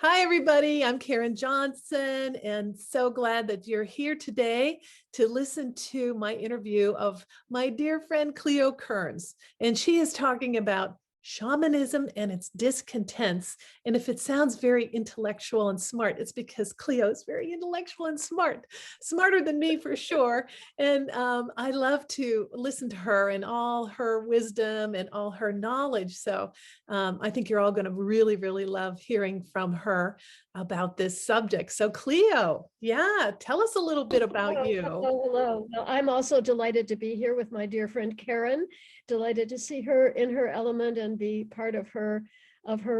Hi, everybody. I'm Karen Johnson, and so glad that you're here today to listen to my interview of my dear friend Cleo Kearns. And she is talking about shamanism and its discontents. And if it sounds very intellectual and smart, it's because Cleo is very intellectual and smart, smarter than me for sure. And I love to listen to her and all her wisdom and all her knowledge. So I think you're all going to really, really love hearing from her about this subject. So Cleo, yeah, tell us a little bit about you. Hello. Well, I'm also delighted to be here with my dear friend Karen. Delighted to see her in her element and be part of her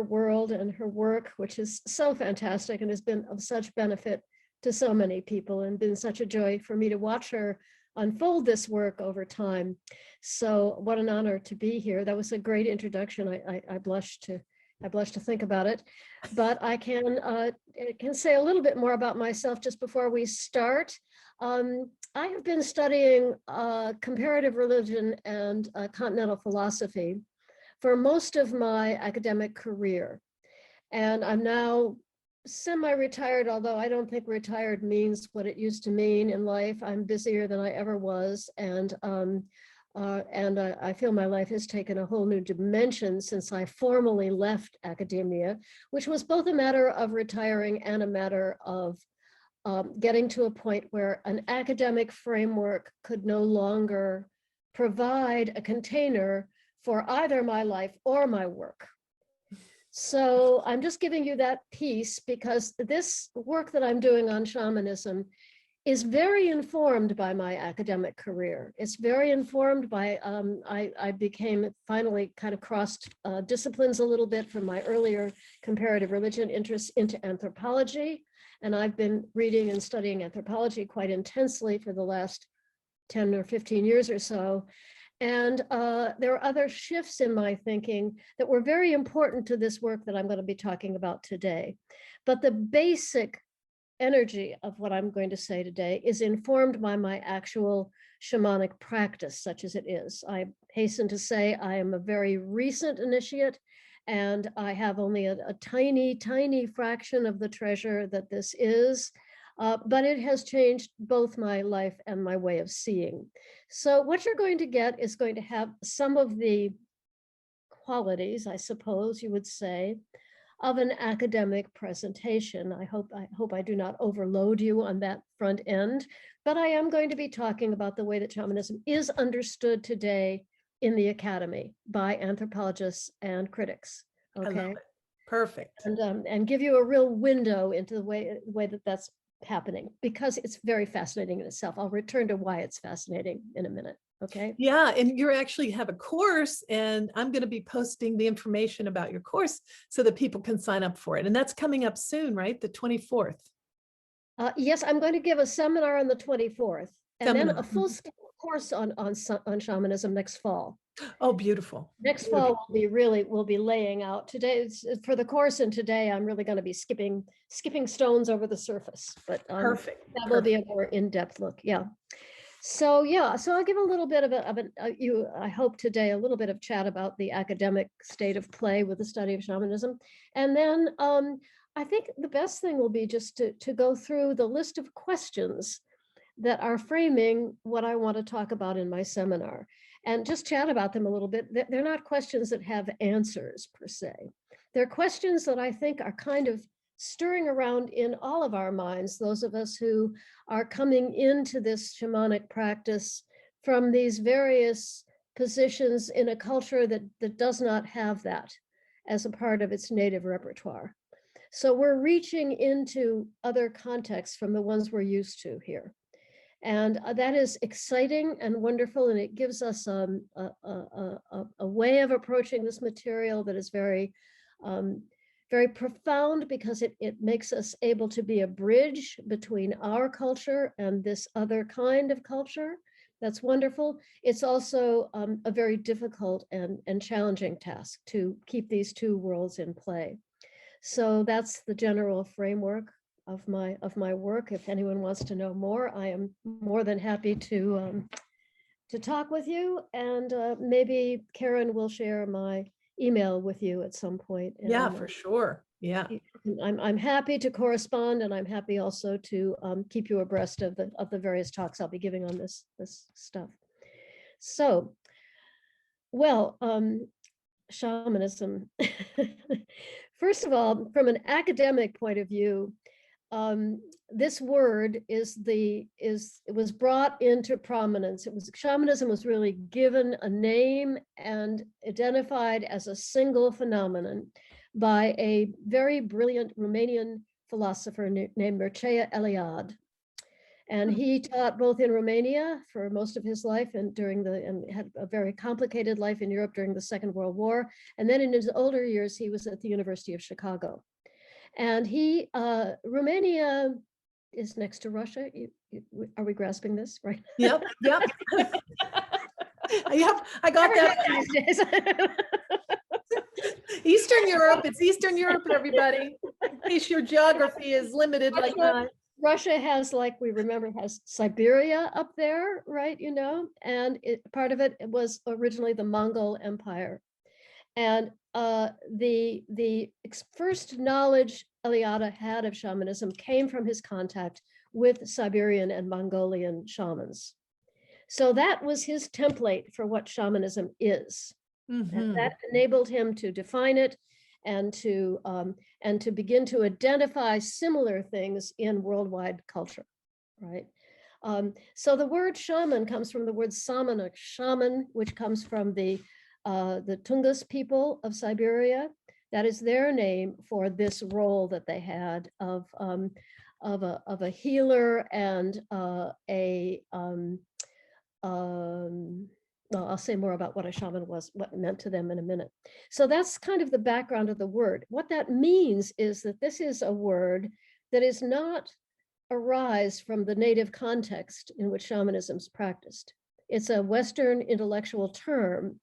world and her work, which is so fantastic and has been of such benefit to so many people and been such a joy for me to watch her unfold this work over time. So what an honor to be here. That was a great introduction. I blush to think about it, but I can say a little bit more about myself just before we start. I have been studying comparative religion and continental philosophy for most of my academic career. And I'm now semi-retired, although I don't think retired means what it used to mean in life. I'm busier than I ever was. And I feel my life has taken a whole new dimension since I formally left academia, which was both a matter of retiring and a matter of getting to a point where an academic framework could no longer provide a container for either my life or my work. So I'm just giving you that piece because this work that I'm doing on shamanism is very informed by my academic career. It's very informed by, I became finally kind of crossed disciplines a little bit from my earlier comparative religion interests into anthropology. And I've been reading and studying anthropology quite intensely for the last 10 or 15 years or so. And there are other shifts in my thinking that were very important to this work that I'm going to be talking about today. But the basic energy of what I'm going to say today is informed by my actual shamanic practice, such as it is. I hasten to say I am a very recent initiate, and I have only a tiny, tiny fraction of the treasure that this is, but it has changed both my life and my way of seeing. So what you're going to get is going to have some of the qualities, I suppose you would say, of an academic presentation. I hope I do not overload you on that front end, but I am going to be talking about the way that shamanism is understood today in the academy by anthropologists and critics. Okay, I love it. Perfect. And give you a real window into the way that that's happening, because it's very fascinating in itself. I'll return to why it's fascinating in a minute. Okay. Yeah, and you actually have a course, and I'm going to be posting the information about your course so that people can sign up for it. And that's coming up soon, right? The 24th. Yes, I'm going to give a seminar on the 24th, and then Seminar. a full course on shamanism next fall. Oh, beautiful. Next Beautiful. fall we'll be laying out today for the course, and today I'm really going to be skipping stones over the surface, but Perfect. that will be a more in-depth look. Yeah. So I'll give a little bit of I hope today a little bit of chat about the academic state of play with the study of shamanism, and then I think the best thing will be just to go through the list of questions that are framing what I want to talk about in my seminar, and just chat about them a little bit. They're not questions that have answers per se. They're questions that I think are kind of stirring around in all of our minds, those of us who are coming into this shamanic practice from these various positions in a culture that does not have that as a part of its native repertoire. So we're reaching into other contexts from the ones we're used to here. And that is exciting and wonderful, and it gives us a way of approaching this material that is very very profound, because it makes us able to be a bridge between our culture and this other kind of culture. That's wonderful. It's also a very difficult and challenging task to keep these two worlds in play. So that's the general framework of my work. If anyone wants to know more, I am more than happy to talk with you, and maybe Karen will share my email with you at some point. Yeah, for sure. Yeah. I'm happy to correspond, and I'm happy also to keep you abreast of the various talks I'll be giving on this stuff. So, well, shamanism. First of all, from an academic point of view, this word it was brought into prominence. Shamanism was really given a name and identified as a single phenomenon by a very brilliant Romanian philosopher named Mircea Eliade. And he taught both in Romania for most of his life and had a very complicated life in Europe during the Second World War. And then in his older years, he was at the University of Chicago. And Romania is next to Russia. Are we grasping this, right? Yep. Yep. I got that. Eastern Europe, it's Eastern Europe, everybody. In case your geography is limited like mine. Russia has, like we remember, has Siberia up there, right? And part of it was originally the Mongol Empire. And the first knowledge Eliade had of shamanism came from his contact with Siberian and Mongolian shamans. So that was his template for what shamanism is. And that enabled him to define it and to begin to identify similar things in worldwide culture, right? So the word shaman comes from the word samana, shaman, which comes from the Tungus people of Siberia. That is their name for this role that they had of a healer and well, I'll say more about what a shaman was, what it meant to them in a minute. So that's kind of the background of the word. What that means is that this is a word that is not arise from the native context in which shamanism is practiced. It's a Western intellectual term,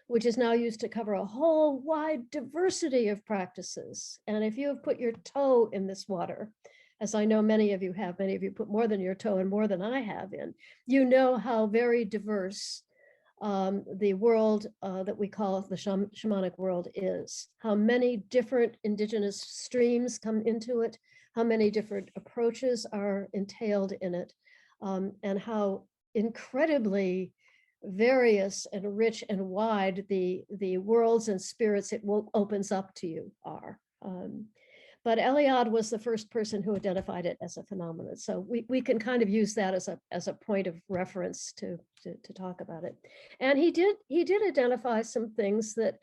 which is now used to cover a whole wide diversity of practices. And if you have put your toe in this water, as I know many of you have, many of you put more than your toe and more than I have in, you know how very diverse the world that we call the shamanic world is, how many different indigenous streams come into it, how many different approaches are entailed in it, and how incredibly various and rich and wide the worlds and spirits it opens up to you are. But Eliade was the first person who identified it as a phenomenon. So we can kind of use that as a point of reference to talk about it. And he did identify some things that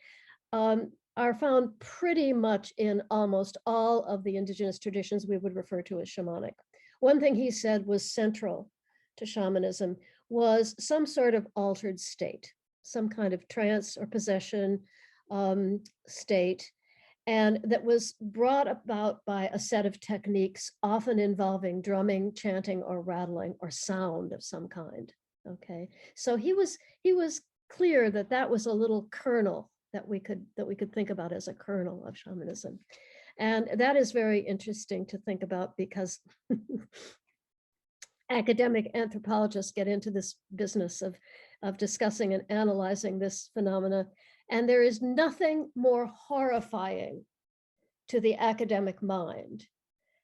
are found pretty much in almost all of the indigenous traditions we would refer to as shamanic. One thing he said was central to shamanism was some sort of altered state, some kind of trance or possession state, and that was brought about by a set of techniques, often involving drumming, chanting, or rattling, or sound of some kind. Okay, so he was clear that that was a little kernel that we could think about as a kernel of shamanism, and that is very interesting to think about because academic anthropologists get into this business of discussing and analyzing this phenomena. And there is nothing more horrifying to the academic mind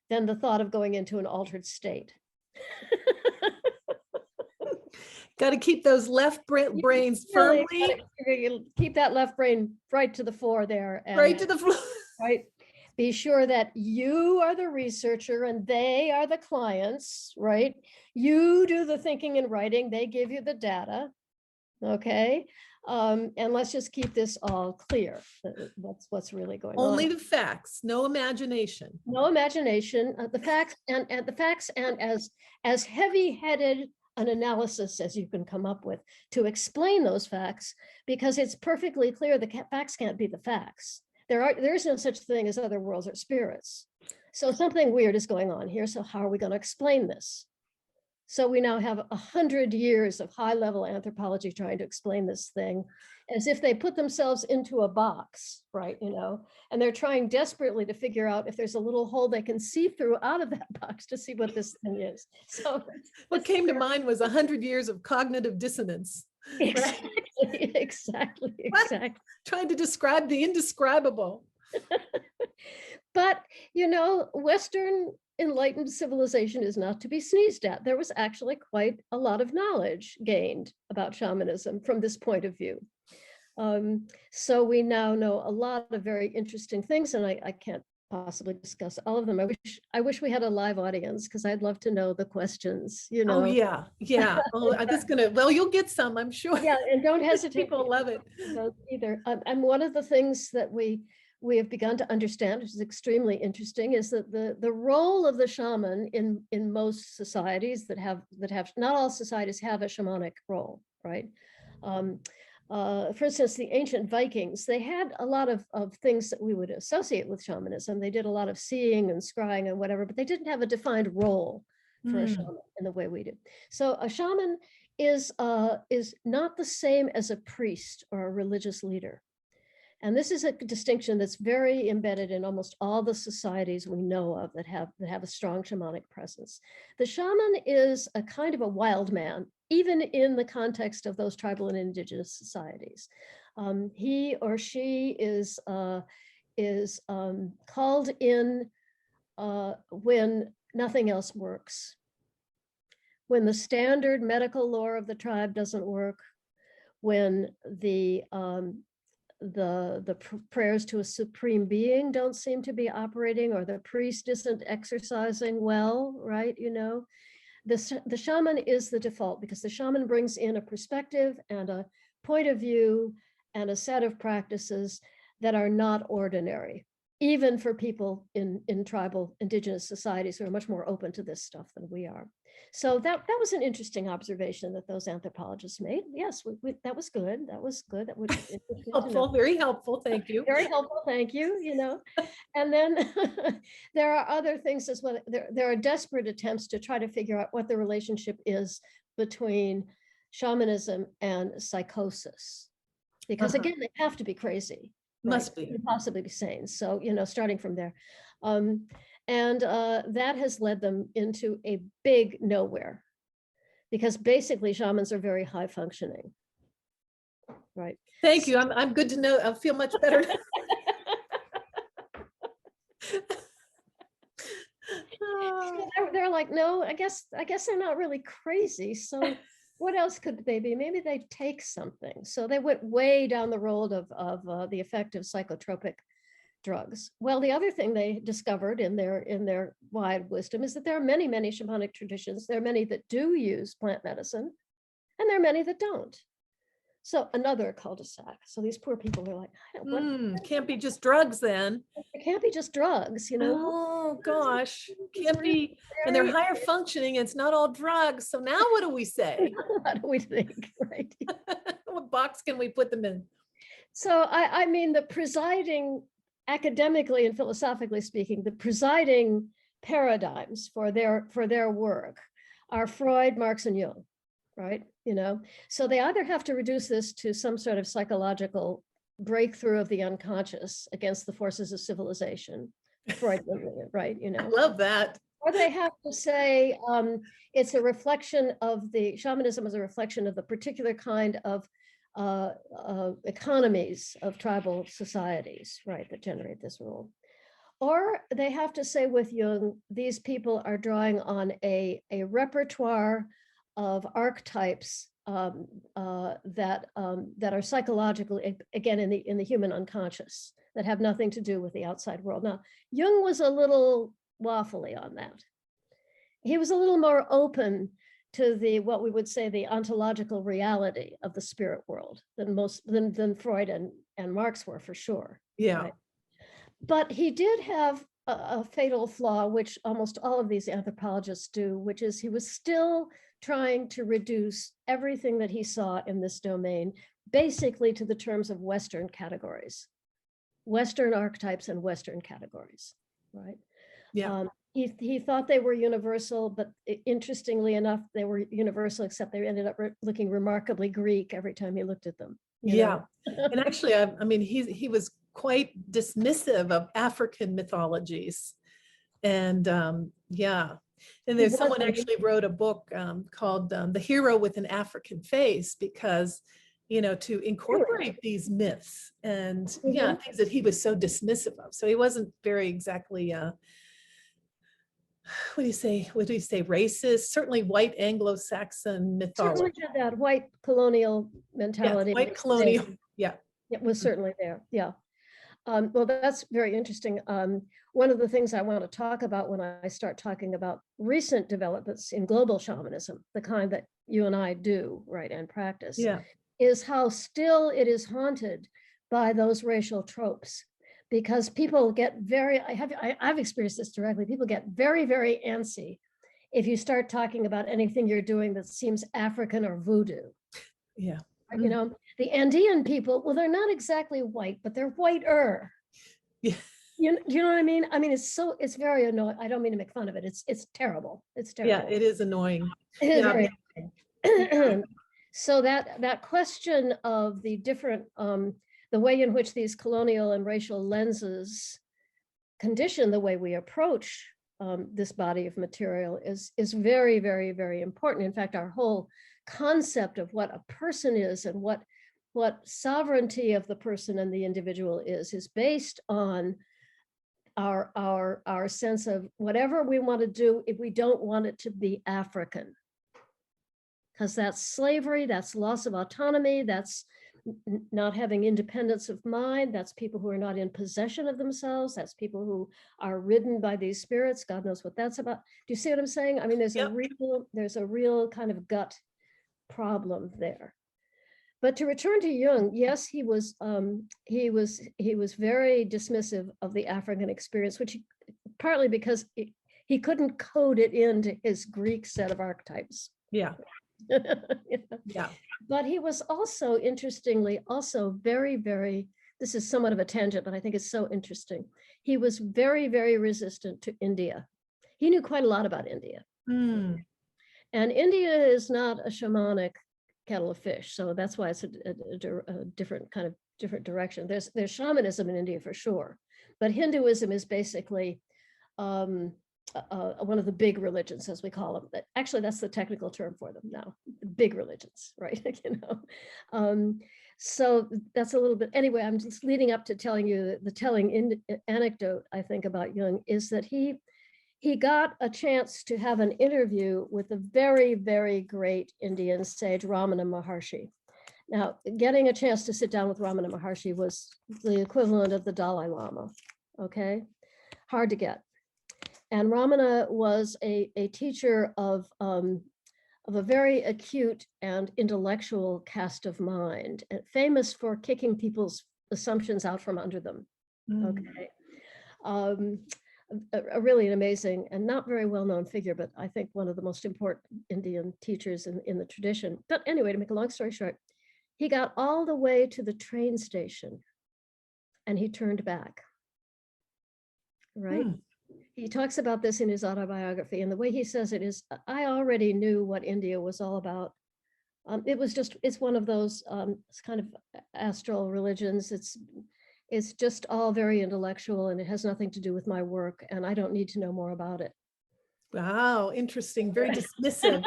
than the thought of going into an altered state. Got to keep those left brains really firmly. Keep that left brain right to the floor there. And, right to the floor. Right. Be sure that you are the researcher and they are the clients, right? You do the thinking and writing, they give you the data, okay? And let's just keep this all clear. That's what's really going on. Only the facts, no imagination. No imagination. The facts and as heavy-headed an analysis as you can come up with to explain those facts, because it's perfectly clear the facts can't be the facts. There is no such thing as other worlds or spirits. So something weird is going on here. So how are we going to explain this? So we now have 100 years of high-level anthropology trying to explain this thing as if they put themselves into a box, right? And they're trying desperately to figure out if there's a little hole they can see through out of that box to see what this thing is. So what came to mind was 100 years of cognitive dissonance. Exactly. Trying to describe the indescribable. But, you know, Western enlightened civilization is not to be sneezed at. There was actually quite a lot of knowledge gained about shamanism from this point of view. So we now know a lot of very interesting things, and I can't possibly discuss all of them. I wish we had a live audience, because I'd love to know the questions, you Oh know. yeah, yeah. Oh, I'm just gonna. Well, you'll get some, I'm sure. Yeah, and don't hesitate. People love it. Either. And one of the things that we have begun to understand, which is extremely interesting, is that the role of the shaman in most societies that have not all societies have a shamanic role, right? For instance, the ancient Vikings, they had a lot of things that we would associate with shamanism. They did a lot of seeing and scrying and whatever, but they didn't have a defined role for a shaman in the way we do. So a shaman is not the same as a priest or a religious leader. And this is a distinction that's very embedded in almost all the societies we know of that have a strong shamanic presence. The shaman is a kind of a wild man, even in the context of those tribal and indigenous societies. He or she is called in when nothing else works. When the standard medical lore of the tribe doesn't work, when the prayers to a supreme being don't seem to be operating, or the priest isn't exercising well, right? You know, the shaman is the default, because the shaman brings in a perspective and a point of view and a set of practices that are not ordinary, even for people in tribal indigenous societies who are much more open to this stuff than we are. So that was an interesting observation that those anthropologists made. Yes, that was good. That was good. That was helpful, very helpful. Thank you. Very helpful. Thank you. You know, and then there are other things as well. There are desperate attempts to try to figure out what the relationship is between shamanism and psychosis, because again, they have to be crazy. Must be. Possibly be sane. So, you know, starting from there. And that has led them into a big nowhere, because basically shamans are very high functioning. Right. Thank you. I'm good to know. I feel much better. So they're like, no, I guess they're not really crazy. So what else could they be? Maybe they take something. So they went way down the road of the effect of psychotropic drugs. Well, the other thing they discovered in their wide wisdom is that there are many, many shamanic traditions. There are many that do use plant medicine, and there are many that don't. So another cul-de-sac. So these poor people are like, can't be just drugs then. It can't be just drugs, you know. Oh gosh, can't be. And they're higher functioning. It's not all drugs. So now what do we say? What do we think, right? What box can we put them in? So I mean, the presiding, academically and philosophically speaking, the presiding paradigms for their work are Freud, Marx, and Jung, right? You know, so they either have to reduce this to some sort of psychological breakthrough of the unconscious against the forces of civilization, Freud, right? You know, I love that. Or they have to say it's a reflection of the shamanism as a reflection of the particular kind of economies of tribal societies, right, that generate this rule. Or they have to say with Jung, these people are drawing on a repertoire of archetypes that are psychological, again, in the human unconscious, that have nothing to do with the outside world. Now, Jung was a little waffly on that. He was a little more open to what we would say the ontological reality of the spirit world than Freud and Marx were, for sure. Yeah. Right? But he did have a fatal flaw, which almost all of these anthropologists do, which is he was still trying to reduce everything that he saw in this domain basically to the terms of Western categories, Western archetypes and Western categories, right? Yeah. He thought they were universal, but interestingly enough, they were universal, except they ended up looking remarkably Greek every time he looked at them. Yeah. And actually, I mean, he was quite dismissive of African mythologies. And yeah. And there's someone actually wrote a book called The Hero with an African Face, because to incorporate these myths and things that he was so dismissive of. So he wasn't very exactly, what do you say, racist, certainly white Anglo-Saxon mythology. Certainly had that white colonial mentality. Yeah, white colonial, yeah. It was certainly there, yeah. Well, that's very interesting. One of the things I want to talk about when I start talking about recent developments in global shamanism, the kind that you and I do, right, and practice, Yeah. is how still it is haunted by those racial tropes. Because people get I've experienced this directly, people get very, very antsy if you start talking about anything you're doing that seems African or voodoo. Yeah. The Andean people, well, they're not exactly white, but they're whiter. Yeah. You know what I mean? I mean, it's very annoying. I don't mean to make fun of it. It's terrible. It's terrible. Yeah, it is annoying. It is Yeah. very annoying. So that question of the different, the way in which these colonial and racial lenses condition the way we approach this body of material is very, very, very important. In fact, our whole concept of what a person is and what sovereignty of the person and the individual is based on our sense of whatever we want to do if we don't want it to be African. Because that's slavery, that's loss of autonomy, that's not having independence of mind, that's people who are not in possession of themselves, that's people who are ridden by these spirits. God knows what that's about. Do you see what I'm saying? I mean, there's a real kind of gut problem there. But to return to Jung, yes, he was very dismissive of the African experience, which partly because he couldn't code it into his Greek set of archetypes. Yeah. Yeah. But he was also, interestingly, also very, very, this is somewhat of a tangent, but I think it's so interesting. He was very, very resistant to India. He knew quite a lot about India. Mm. And India is not a shamanic kettle of fish. So that's why it's a different kind of direction. There's shamanism in India for sure, but Hinduism is basically one of the big religions, as we call them. Actually, that's the technical term for them now, the big religions, right? So that's a little bit, anyway, I'm just leading up to telling you the telling anecdote, I think, about Jung is that he got a chance to have an interview with the very, very great Indian sage, Ramana Maharshi. Now, getting a chance to sit down with Ramana Maharshi was the equivalent of the Dalai Lama, okay? Hard to get. And Ramana was a teacher of a very acute and intellectual cast of mind, famous for kicking people's assumptions out from under them, okay? Really an amazing and not very well-known figure, but I think one of the most important Indian teachers in the tradition. But anyway, to make a long story short, he got all the way to the train station and he turned back, right? He talks about this in his autobiography, and the way he says it is, I already knew what India was all about. It's one of those it's kind of astral religions. It's just all very intellectual and it has nothing to do with my work and I don't need to know more about it. Wow, interesting. Very dismissive.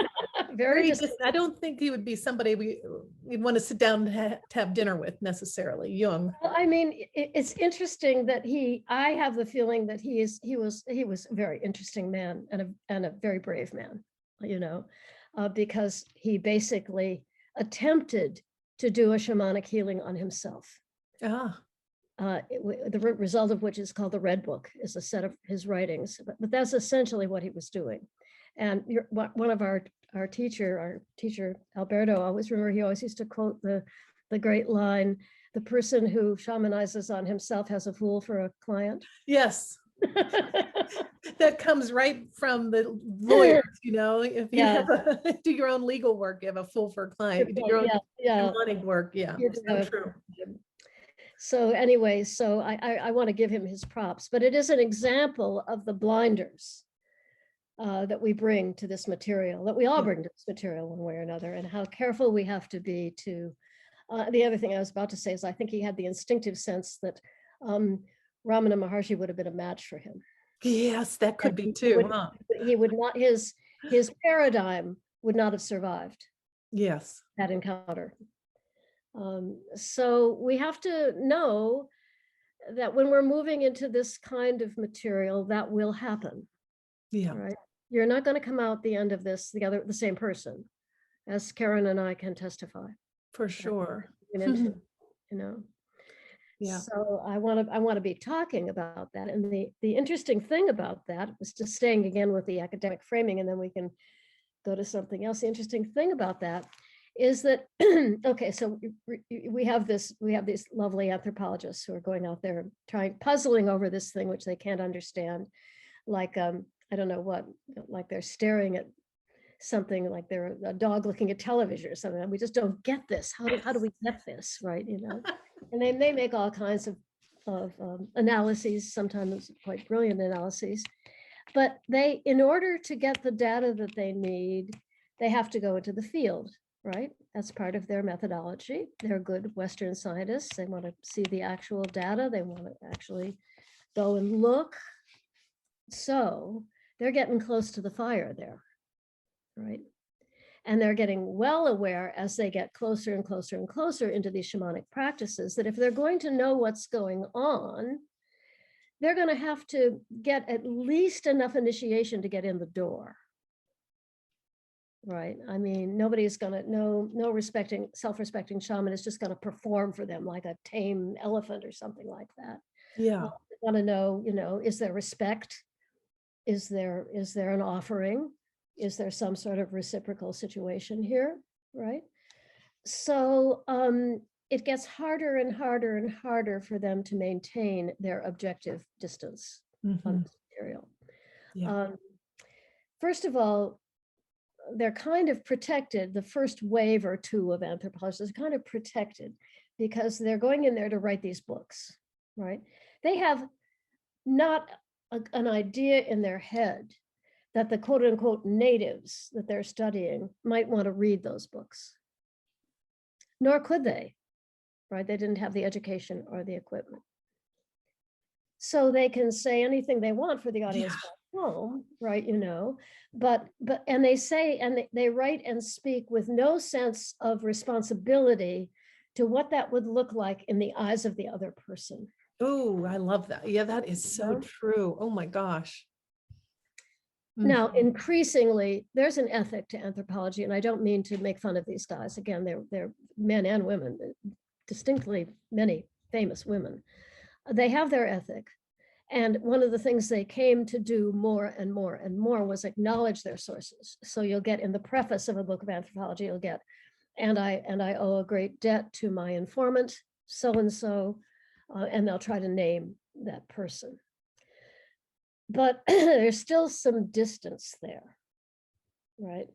I don't think he would be somebody we'd want to sit down to have dinner with necessarily, Jung. Well, I mean, it's interesting that I have the feeling that he was a very interesting man and a very brave man, because he basically attempted to do a shamanic healing on himself. The result of which is called the Red Book, is a set of his writings, but that's essentially what he was doing. And one of our teacher Alberto, I always remember, he always used to quote the great line, "The person who shamanizes on himself has a fool for a client." Yes. That comes right from the lawyers, if you have do your own legal work, you have a fool for a client. You do your own shamanic work. Yeah, so true. So anyway, so I want to give him his props, but it is an example of the blinders that we bring to this material, that we all bring to this material one way or another, and how careful we have to be to, the other thing I was about to say is I think he had the instinctive sense that Ramana Maharshi would have been a match for him. Yes, that could be too. He would not, his paradigm would not have survived. Yes. That encounter. So we have to know that when we're moving into this kind of material, that will happen, Yeah, right? You're not going to come out the end of this the same person, as Karen and I can testify. for sure. Into, you know. Yeah. So I want to be talking about that. And the interesting thing about that is just staying again with the academic framing, and then we can go to something else. The interesting thing about that is that, okay, so we have these lovely anthropologists who are going out there puzzling over this thing, which they can't understand. Like, I don't know what, like they're staring at something, like they're a dog looking at television or something. And we just don't get this. How do we get this, right? You know, and they make all kinds of analyses, sometimes quite brilliant analyses. But in order to get the data that they need, they have to go into the field, right? That's part of their methodology. They're good Western scientists. They want to see the actual data. They want to actually go and look. So they're getting close to the fire there, right? And they're getting well aware as they get closer and closer and closer into these shamanic practices that if they're going to know what's going on, they're going to have to get at least enough initiation to get in the door. Right. I mean, nobody's going to no self-respecting shaman is just going to perform for them like a tame elephant or something like that. Yeah. They want to know, you know, is there respect? Is there an offering? Is there some sort of reciprocal situation here? Right. So it gets harder and harder and harder for them to maintain their objective distance on this material. Yeah. First of all, they're kind of protected. The first wave or two of anthropologists are kind of protected because they're going in there to write these books, right? They have not an idea in their head that the quote unquote natives that they're studying might want to read those books. Nor could they, right? They didn't have the education or the equipment. So they can say anything they want for the audience back home, right? You know, but they say, and they write and speak with no sense of responsibility to what that would look like in the eyes of the other person. Oh, I love that. Yeah, that is so true. Oh my gosh. Now, increasingly, there's an ethic to anthropology, and I don't mean to make fun of these guys. Again, they're men and women, distinctly many famous women. They have their ethic. And one of the things they came to do more and more and more was acknowledge their sources. So you'll get in the preface of a book of anthropology, you'll get, and I owe a great debt to my informant, so-and-so, and they'll try to name that person. But there's still some distance there, right?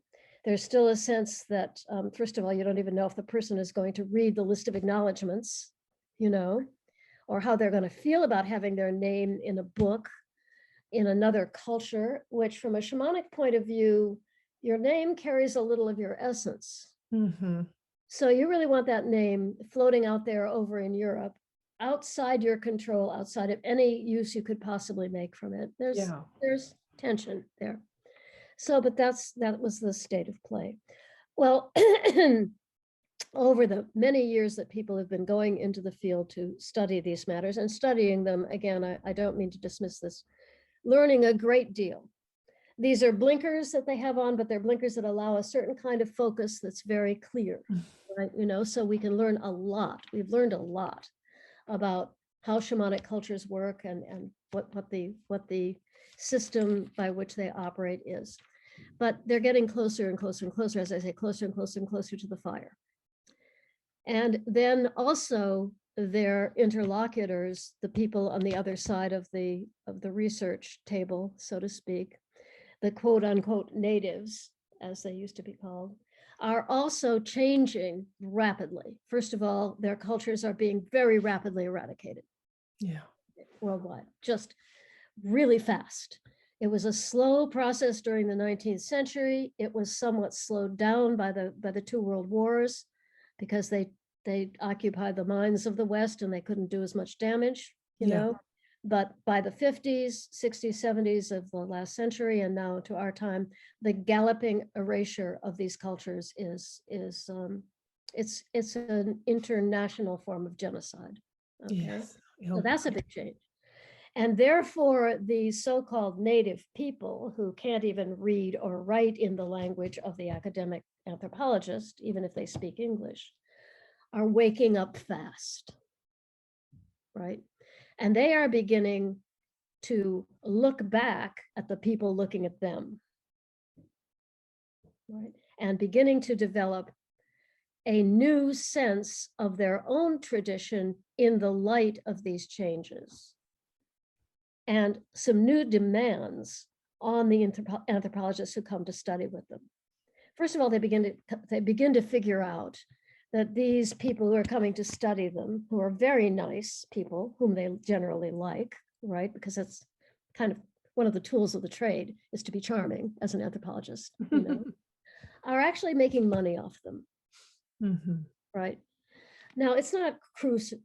There's still a sense that, first of all, you don't even know if the person is going to read the list of acknowledgements, you know, or how they're going to feel about having their name in a book in another culture, which from a shamanic point of view, your name carries a little of your essence. So you really want that name floating out there over in Europe, outside your control, outside of any use you could possibly make from it. There's tension there. So, but that was the state of play. Well, over the many years that people have been going into the field to study these matters and studying them, again, I don't mean to dismiss this, learning a great deal. These are blinkers that they have on, but they're blinkers that allow a certain kind of focus that's very clear, right? You know, so we can learn a lot. We've learned a lot about how shamanic cultures work and what the system by which they operate is. But they're getting closer and closer and closer, as I say, closer and closer and closer to the fire. And then also their interlocutors, the people on the other side of the research table, so to speak, the quote unquote natives, as they used to be called, are also changing rapidly. First of all, their cultures are being very rapidly eradicated. Worldwide, just really fast. It was a slow process during the 19th century. It was somewhat slowed down by the two world wars because they occupied the minds of the West and they couldn't do as much damage, you know. But by the 50s, 60s, 70s of the last century, and now to our time, the galloping erasure of these cultures is It's an international form of genocide. Okay, Yes. so that's a big change. And therefore, the so-called native people who can't even read or write in the language of the academic anthropologist, even if they speak English, are waking up fast, right? And they are beginning to look back at the people looking at them, right? And beginning to develop a new sense of their own tradition in the light of these changes, and some new demands on the anthropologists who come to study with them. First of all, they begin to figure out that these people who are coming to study them, who are very nice people, whom they generally like, right? Because that's kind of one of the tools of the trade, is to be charming as an anthropologist, you know, are actually making money off them, right? Now, it's not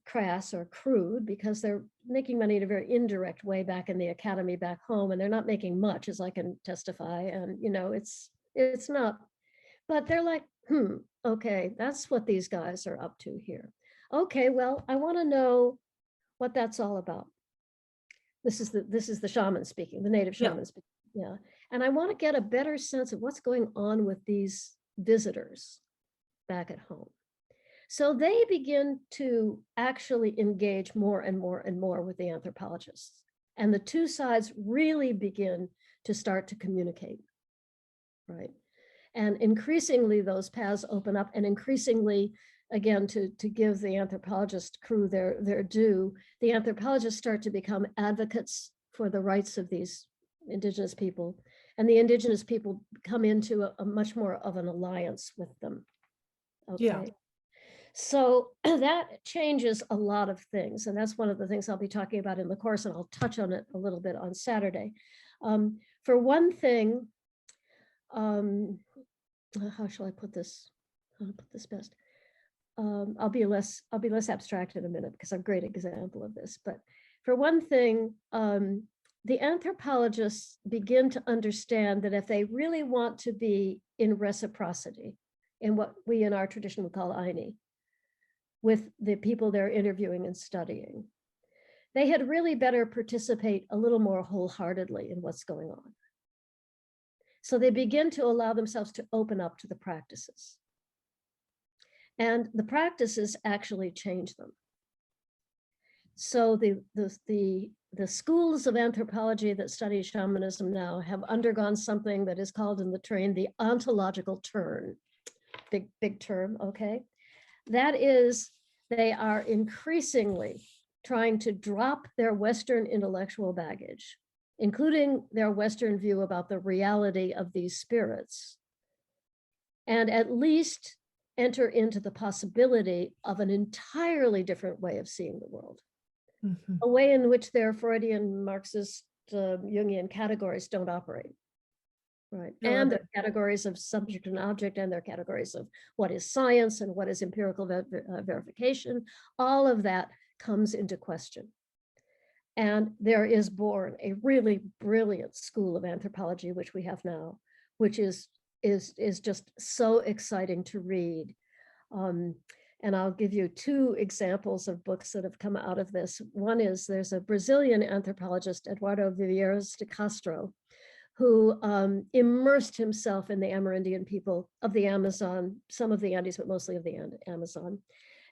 crass or crude, because they're making money in a very indirect way back in the academy back home, and they're not making much, as I can testify. And, you know, it's not, but they're like, okay, that's what these guys are up to here. Okay, well, I want to know what that's all about. This is the shaman speaking, the native shaman speaking. Yeah. And I want to get a better sense of what's going on with these visitors back at home. So they begin to actually engage more and more and more with the anthropologists. And the two sides really begin to start to communicate, right? And increasingly those paths open up, and increasingly, again, to give the anthropologist crew their due, the anthropologists start to become advocates for the rights of these indigenous people. And the indigenous people come into a much more of an alliance with them. Okay. Yeah. So that changes a lot of things. And that's one of the things I'll be talking about in the course, and I'll touch on it a little bit on Saturday. For one thing, how shall I put this? I'll put this best. I'll be less abstract in a minute, because I'm a great example of this. But for one thing, the anthropologists begin to understand that if they really want to be in reciprocity, in what we in our tradition would call Aini, with the people they're interviewing and studying, they had really better participate a little more wholeheartedly in what's going on. So they begin to allow themselves to open up to the practices. And the practices actually change them. So the schools of anthropology that study shamanism now have undergone something that is called in the train the ontological turn. Big term, okay? That is, they are increasingly trying to drop their Western intellectual baggage, including their Western view about the reality of these spirits, and at least enter into the possibility of an entirely different way of seeing the world, a way in which their Freudian, Marxist, Jungian categories don't operate. Right. And their categories of subject and object, and their categories of what is science and what is empirical verification, all of that comes into question. And there is born a really brilliant school of anthropology, which we have now, which is just so exciting to read. And I'll give you two examples of books that have come out of this. One is, there's a Brazilian anthropologist, Eduardo Viveiros de Castro, who immersed himself in the Amerindian people of the Amazon, some of the Andes, but mostly of the Amazon.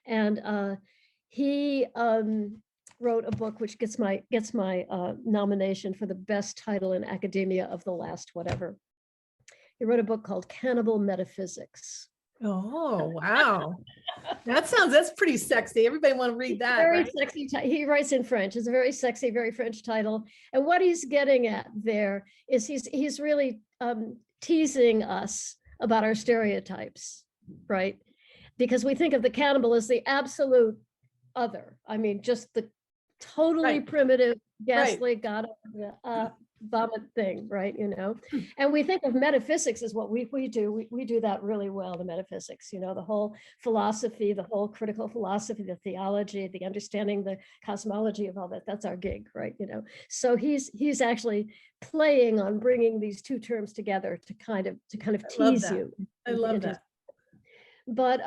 And he wrote a book which gets my nomination for the best title in academia of the last whatever. He wrote a book called Cannibal Metaphysics. Oh, wow. That's pretty sexy. Everybody want to read that. Very right? sexy. He writes in French. It's a very sexy, very French title. And what he's getting at there is he's really teasing us about our stereotypes, right? Because we think of the cannibal as the absolute other. I mean, just the totally primitive, ghastly, god vomit thing, right? You know, and we think of metaphysics as what we do. We do that really well, the metaphysics, you know, the whole philosophy, the whole critical philosophy, the theology, the understanding the cosmology of all that. That's our gig, right? You know, so he's actually playing on bringing these two terms together to kind of tease you. I love that. But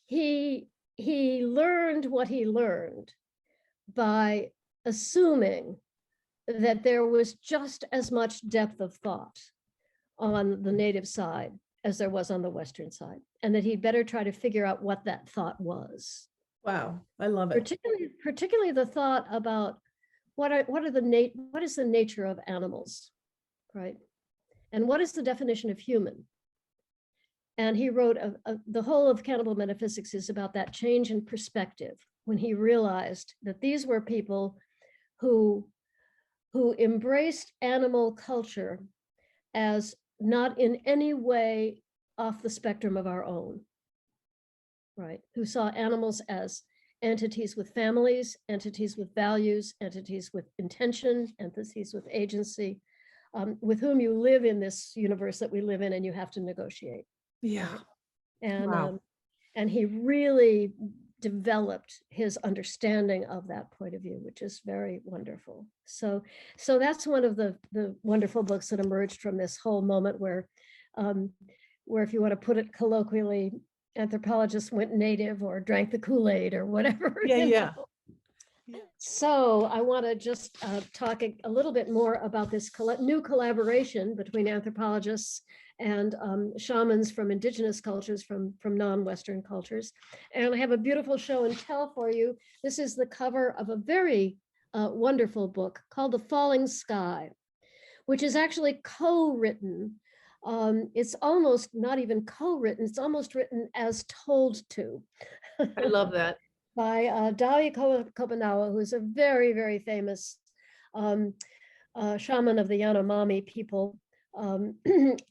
he learned what he learned by assuming that there was just as much depth of thought on the native side as there was on the Western side, and that he'd better try to figure out what that thought was. Wow, I love it. Particularly the thought about what is the nature of animals, right? And what is the definition of human? And he wrote the whole of Cannibal Metaphysics is about that change in perspective when he realized that these were people who embraced animal culture as not in any way off the spectrum of our own, right? Who saw animals as entities with families, entities with values, entities with intention, entities with agency, with whom you live in this universe that we live in, and you have to negotiate. Yeah. Right? And wow. And he really developed his understanding of that point of view, which is very wonderful. So that's one of the wonderful books that emerged from this whole moment where if you want to put it colloquially, anthropologists went native or drank the Kool-Aid or whatever. Yeah. So I want to just talk a little bit more about this new collaboration between anthropologists and shamans from indigenous cultures, from non-Western cultures. And I have a beautiful show and tell for you. This is the cover of a very wonderful book called The Falling Sky, which is actually co-written. It's almost not even co-written, it's almost written as told to. I love that. By Dawi Kopanawa, who is a very, very famous shaman of the Yanomami people,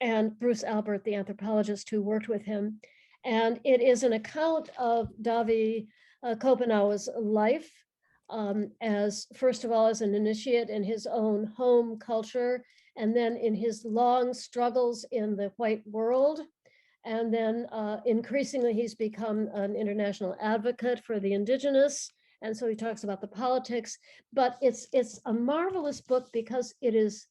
and Bruce Albert, the anthropologist who worked with him. And it is an account of Dawi Kopanawa's life as, first of all, as an initiate in his own home culture, and then in his long struggles in the white world. And then increasingly, he's become an international advocate for the indigenous. And so he talks about the politics, but it's a marvelous book because it is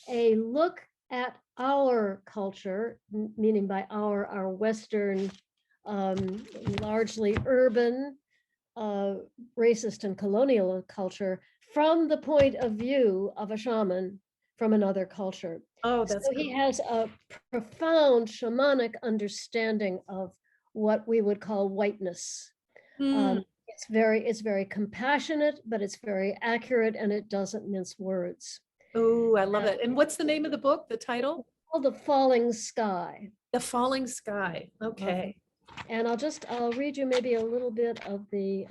a look at our culture, meaning by our Western, largely urban, racist and colonial culture from the point of view of a shaman from another culture. Oh, that's so he has a profound shamanic understanding of what we would call whiteness. It's very compassionate, but it's very accurate, and it doesn't mince words. Oh, I love that. And what's the name of the book, the title? Called The Falling Sky. The Falling Sky. Okay. And I'll read you maybe a little bit of the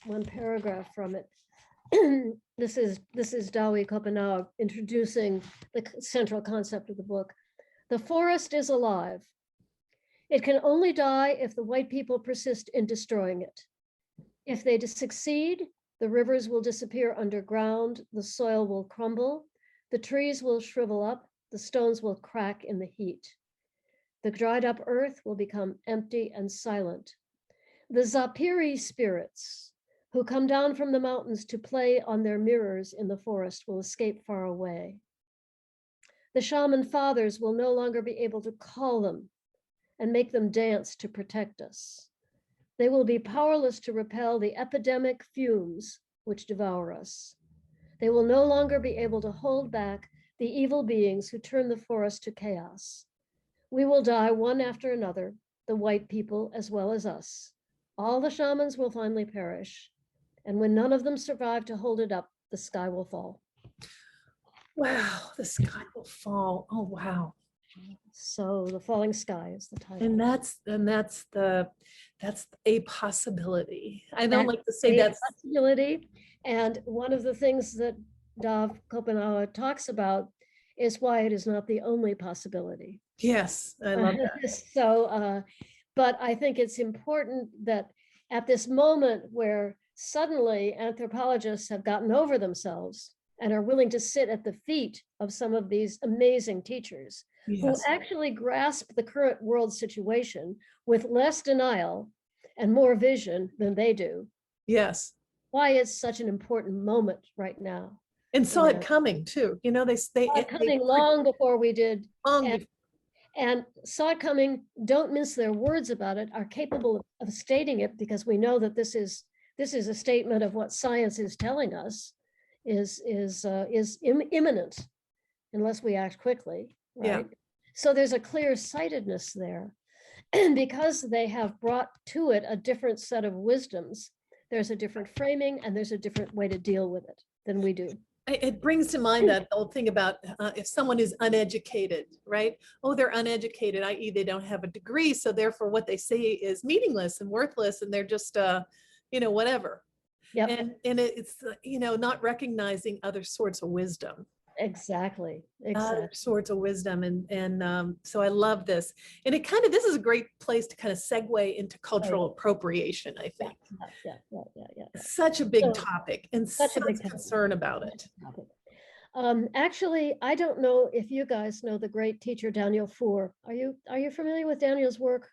one paragraph from it. This is Dawi Kopanawa introducing the central concept of the book. The forest is alive. It can only die if the white people persist in destroying it. If they succeed, the rivers will disappear underground, the soil will crumble, the trees will shrivel up, the stones will crack in the heat. The dried up earth will become empty and silent. The Zapiri spirits, who come down from the mountains to play on their mirrors in the forest, will escape far away. The shaman fathers will no longer be able to call them and make them dance to protect us. They will be powerless to repel the epidemic fumes which devour us. They will no longer be able to hold back the evil beings who turn the forest to chaos. We will die one after another, the white people as well as us. All the shamans will finally perish. And when none of them survive to hold it up, the sky will fall. Wow, the sky will fall. Oh, wow. So The Falling Sky is the title. And that's a possibility. I don't like to say that's a possibility. And one of the things that Dav Kopanawa talks about is why it is not the only possibility. Yes, I love that. So, but I think it's important that at this moment where suddenly anthropologists have gotten over themselves and are willing to sit at the feet of some of these amazing teachers who actually grasp the current world situation with less denial and more vision than they do. Yes. Why it's such an important moment right now. And saw it coming too. You know, they coming long before we did. and saw it coming, don't mince their words about it, are capable of stating it, because we know that this is a statement of what science is telling us is imminent unless we act quickly, right? Yeah. So there's a clear-sightedness there. And because they have brought to it a different set of wisdoms, there's a different framing and there's a different way to deal with it than we do. It brings to mind that old thing about if someone is uneducated, right? Oh, they're uneducated, i.e. they don't have a degree, so therefore what they say is meaningless and worthless, and they're just, whatever. Yep. And it's, not recognizing other sorts of wisdom. Exactly. Other sorts of wisdom. And so I love this. And this is a great place to kind of segue into cultural appropriation, I think. Yeah. Such a big topic and such a big concern about it. Actually, I don't know if you guys know the great teacher Daniel Foor. Are you familiar with Daniel's work?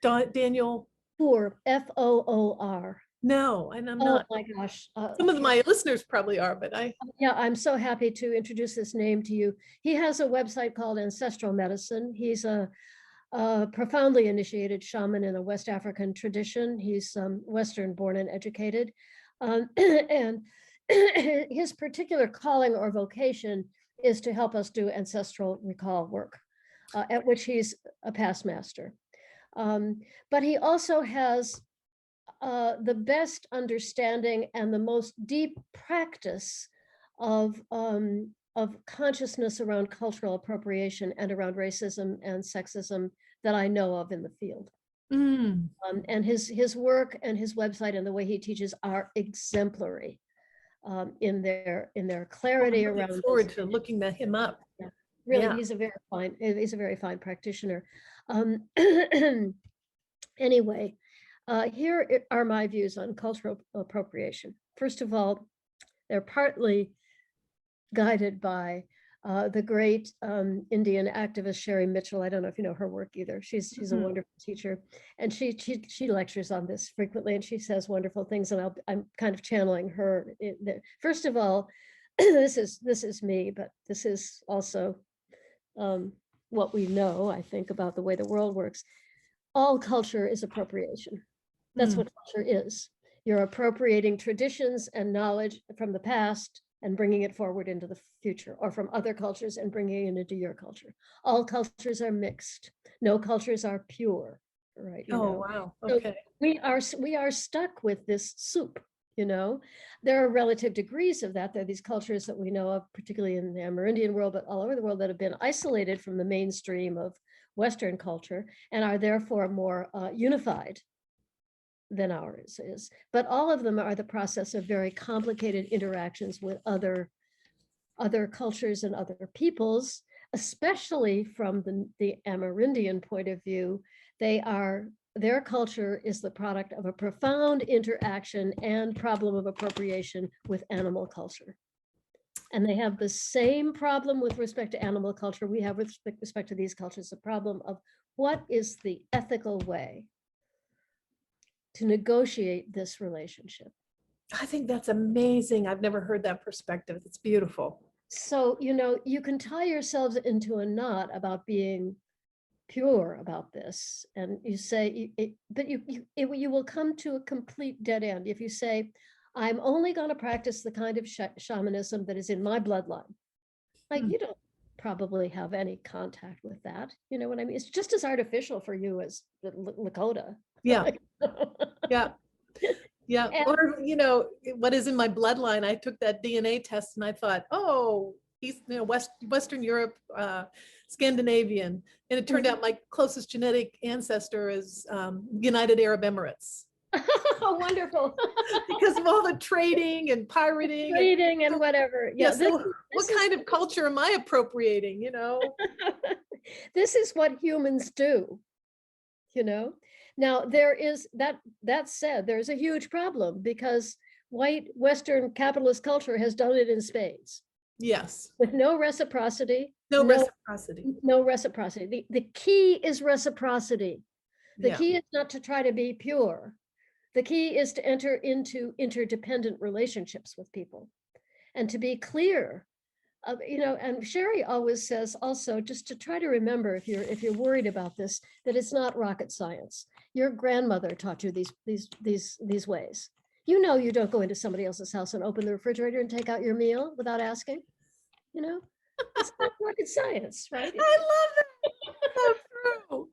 Daniel Foor, F-O-O-R. No, and I'm not. Oh my gosh. Some of my listeners probably are, but Yeah, I'm so happy to introduce this name to you. He has a website called Ancestral Medicine. He's a profoundly initiated shaman in a West African tradition. He's Western born and educated. And his particular calling or vocation is to help us do ancestral recall work, at which he's a past master. But he also has the best understanding and the most deep practice of consciousness around cultural appropriation and around racism and sexism that I know of in the field. And his work and his website and the way he teaches are exemplary in their clarity around. Looking forward to looking him up. Yeah, really, he's a very fine practitioner. Anyway. Here are my views on cultural appropriation. First of all, they're partly guided by the great Indian activist Sherry Mitchell. I don't know if you know her work either. She's a wonderful teacher, and she lectures on this frequently, and she says wonderful things. And I'm kind of channeling her. First of all, this is me, but this is also what we know, I think, about the way the world works. All culture is appropriation. That's what culture is. You're appropriating traditions and knowledge from the past and bringing it forward into the future, or from other cultures and bringing it into your culture. All cultures are mixed. No cultures are pure, right? Wow. Okay. So we are stuck with this soup. There are relative degrees of that. There are these cultures that we know of, particularly in the Amerindian world, but all over the world, that have been isolated from the mainstream of Western culture and are therefore more unified than ours is. But all of them are the process of very complicated interactions with other cultures and other peoples, especially from the Amerindian point of view. Their culture is the product of a profound interaction and problem of appropriation with animal culture. And they have the same problem with respect to animal culture we have with respect to these cultures, the problem of what is the ethical way to negotiate this relationship. I think that's amazing. I've never heard that perspective. It's beautiful. So, you can tie yourselves into a knot about being pure about this, and you say, but you will come to a complete dead end if you say, I'm only going to practice the kind of shamanism that is in my bloodline. Like, you don't probably have any contact with that. You know what I mean? It's just as artificial for you as Lakota. Yeah. Yeah. And, or, what is in my bloodline? I took that DNA test and I thought, oh, Western Europe, Scandinavian. And it turned out my closest genetic ancestor is United Arab Emirates. Oh, wonderful. Because of all the trading and pirating. And whatever. Yeah. What kind of culture am I appropriating, This is what humans do, Now, there is that said, there's a huge problem because white Western capitalist culture has done it in spades. Yes. With no reciprocity. No reciprocity. No reciprocity. The key is reciprocity. The key is not to try to be pure. The key is to enter into interdependent relationships with people and to be clear And Sherry always says also, just to try to remember, if you're worried about this, that it's not rocket science. Your grandmother taught you these ways. You know, you don't go into somebody else's house and open the refrigerator and take out your meal without asking. You know, it's not rocket science, right? I love that. So true.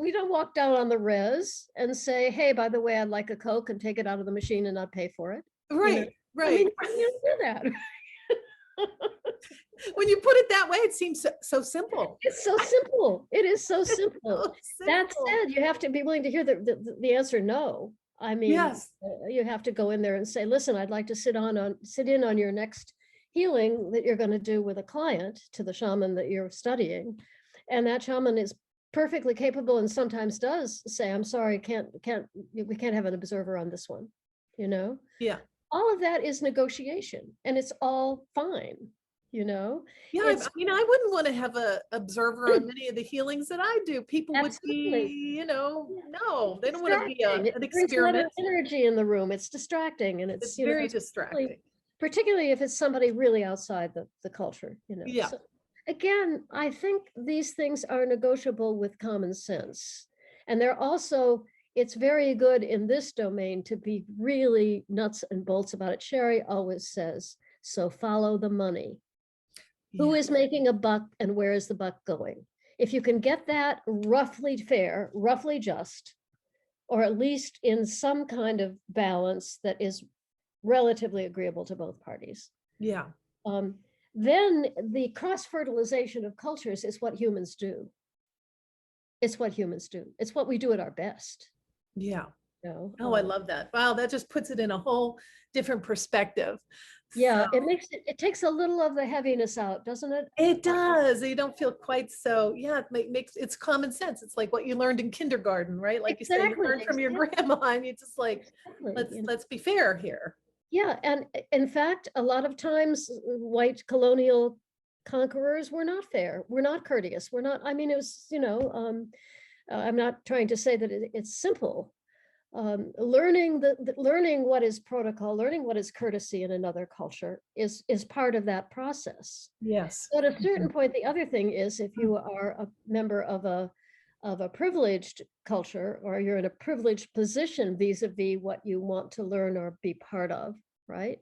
We don't walk down on the res and say, hey, by the way, I'd like a Coke, and take it out of the machine and not pay for it. Right, right. I mean, you do that. When you put it that way, it seems so simple. It's so simple. It is so simple. So That simple. said, you have to be willing to hear the answer no. I mean, Yes. You have to go in there and say, listen, I'd like to sit in on your next healing that you're going to do with a client to the shaman that you're studying. And that shaman is perfectly capable and sometimes does say, I'm sorry, we can't have an observer on this one, you know? Yeah. All of that is negotiation, and it's all fine, you know? Yeah, I mean, I wouldn't want to have a observer on many of the healings that I do. People would Absolutely. be, no, they don't want to be an It brings a lot of experiment. energy in the room. It's distracting, and It's you know, very distracting. particularly if it's somebody really outside the culture, you know. Yeah. So, again, I think these things are negotiable with common sense. And they're also, it's very good in this domain to be really nuts and bolts about it. Sherry always says, so follow the money. Who Yeah. is making a buck and where is the buck going? If you can get that roughly fair, roughly just, or at least in some kind of balance that is relatively agreeable to both parties, Yeah. then the cross-fertilization of cultures is what humans do. It's what humans do. It's what we do at our best. Yeah. You know? Oh, I love that. Wow, that just puts it in a whole different perspective. Yeah, So, it takes a little of the heaviness out, doesn't it? it does. You don't feel quite so, yeah, it makes it's common sense. It's like what you learned in kindergarten, right? Like you say, you Exactly, learned from your grandma, and you just like, Exactly, you know? let's be fair here. Yeah, and in fact, a lot of times white colonial conquerors were not fair. We're not courteous. We're not, I mean, it was, I'm not trying to say that it's simple. Learning learning what is protocol, learning what is courtesy in another culture is part of that process. Yes. So at a certain point, the other thing is, if you are a member of a privileged culture, or you're in a privileged position vis-a-vis what you want to learn or be part of, right?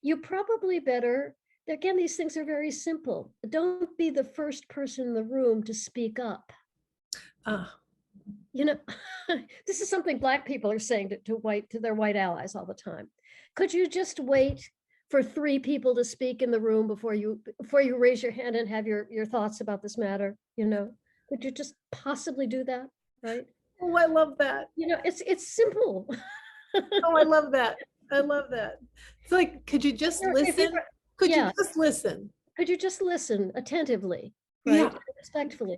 You probably better, again, these things are very simple. Don't be the first person in the room to speak up. You know, this is something Black people are saying to their white allies all the time. Could you just wait for 3 people to speak in the room before you raise your hand and have your thoughts about this matter? You know, could you just possibly do that? Right? Oh, I love that. You know, it's simple. Oh, I love that. I love that. It's like, could you just listen? Could you just listen? Could you just listen attentively, right? Yeah. Respectfully.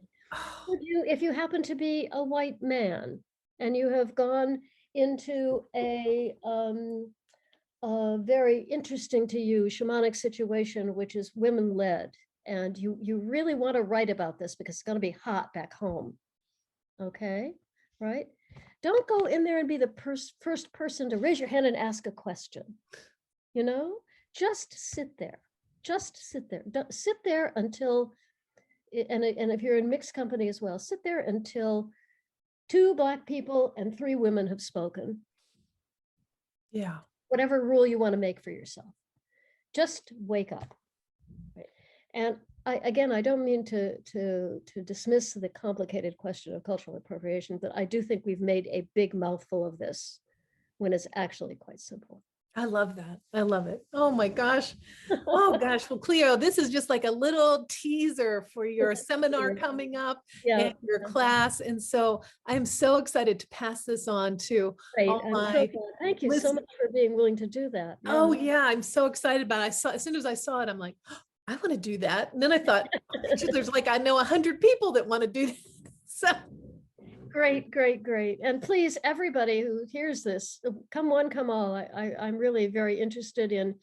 Would you, if you happen to be a white man and you have gone into a very interesting to you shamanic situation, which is women-led, and you really want to write about this because it's going to be hot back home, okay, right? Don't go in there and be the first person to raise your hand and ask a question, you know? Just sit there. Just sit there. Sit there until, and if you're in mixed company as well, sit there until 2 Black people and 3 women have spoken. Yeah. Whatever rule you want to make for yourself. Just wake up. Right? And I don't mean to dismiss the complicated question of cultural appropriation, but I do think we've made a big mouthful of this when it's actually quite simple. I love that. I love it. Oh my gosh. Oh gosh. Well, Cleo, this is just like a little teaser for your seminar coming up and your class. And so I'm so excited to pass this on to all my thank you so much for being willing to do that. Yeah. Oh yeah, I'm so excited about it. As soon as I saw it, I'm like, oh, I want to do that. And then I thought, there's like, I know 100 people that want to do that. So great. And please, everybody who hears this, come one, come all. I'm really very interested in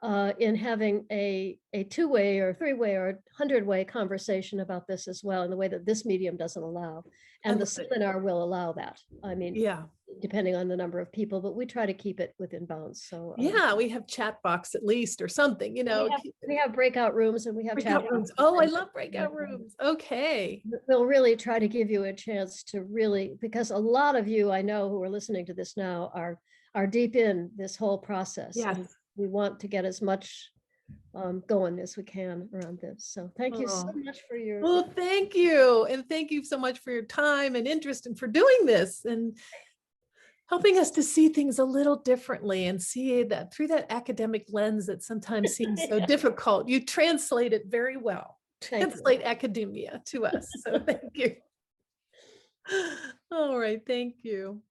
having a 2-way or 3-way or 100-way conversation about this as well, in the way that this medium doesn't allow, and the seminar will allow that. I mean, yeah, depending on the number of people, but we try to keep it within bounds. So Yeah, we have chat box at least or something, you know. we have breakout rooms and we have chat Breakout rooms. boxes. Oh, I And love breakout rooms. Okay. we'll really try to give you a chance to really, because a lot of you I know who are listening to this now are deep in this whole process. Yes. And we want to get as much going as we can around this. So thank you so Oh. much for your. Well, thank you. And thank you so much for your time and interest and for doing this and helping us to see things a little differently and see that through that academic lens that sometimes seems so difficult. You translate it very well. Translate academia to us. So thank you. All right. Thank you.